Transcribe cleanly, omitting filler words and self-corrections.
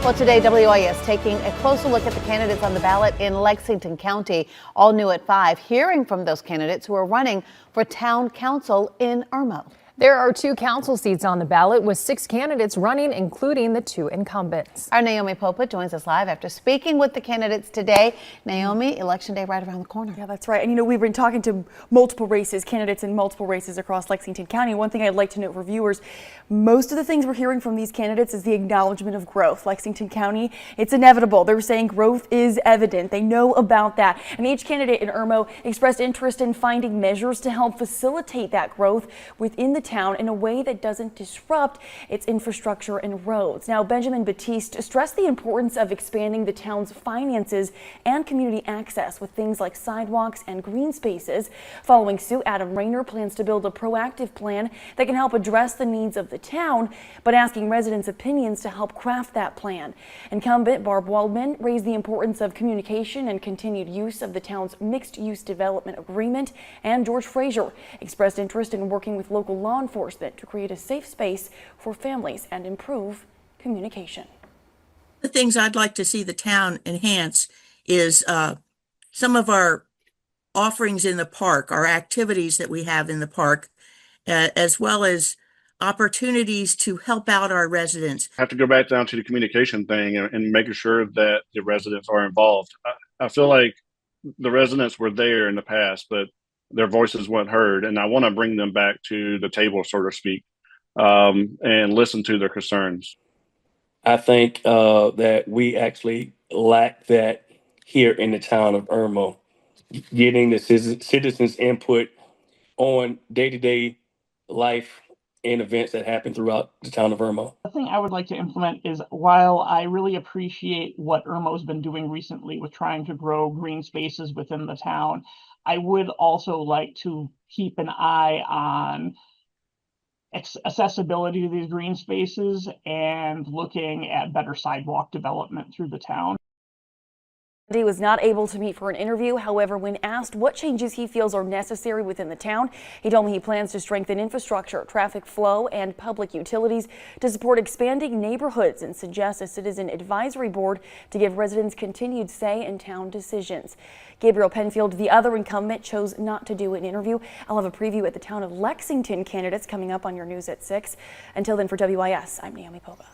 Well, today, WIS taking a closer look at the candidates on the ballot in Lexington County. All new at 5, hearing from those candidates who are running for town council in Irmo. There are 2 council seats on the ballot with 6 candidates running, including the 2 incumbents. Our Naomi Popa joins us live after speaking with the candidates today. Naomi, election day right around the corner. Yeah, that's right. And you know, we've been talking to multiple races, candidates in multiple races across Lexington County. One thing I'd like to note for viewers, most of the things we're hearing from these candidates is the acknowledgement of growth. Lexington County, it's inevitable. They're saying growth is evident. They know about that. And each candidate in Irmo expressed interest in finding measures to help facilitate that growth within the town in a way that doesn't disrupt its infrastructure and roads. Now, Benjamin Batiste stressed the importance of expanding the town's finances and community access with things like sidewalks and green spaces. Following suit, Adam Rayner plans to build a proactive plan that can help address the needs of the town, but asking residents' opinions to help craft that plan. Incumbent Barb Waldman raised the importance of communication and continued use of the town's mixed-use development agreement, and George Frazier expressed interest in working with local law enforcement to create a safe space for families and improve communication. The things I'd like to see the town enhance is some of our offerings in the park, our activities that we have in the park, as well as opportunities to help out our residents. Have to go back down to the communication thing and making sure that the residents are involved. I feel like the residents were there in the past, but their voices weren't heard, and I want to bring them back to the table, so to speak, and listen to their concerns. I think that we actually lack that here in the town of Irmo, getting the citizens' input on day-to-day life and events that happen throughout the town of Irmo. The thing I would like to implement is, while I really appreciate what Irmo's been doing recently with trying to grow green spaces within the town, I would also like to keep an eye on accessibility to these green spaces and looking at better sidewalk development through the town. He was not able to meet for an interview. However, when asked what changes he feels are necessary within the town, he told me he plans to strengthen infrastructure, traffic flow, and public utilities to support expanding neighborhoods and suggests a citizen advisory board to give residents continued say in town decisions. Gabriel Penfield, the other incumbent, chose not to do an interview. I'll have a preview at the town of Lexington candidates coming up on your news at 6. Until then, for WIS, I'm Naomi Popa.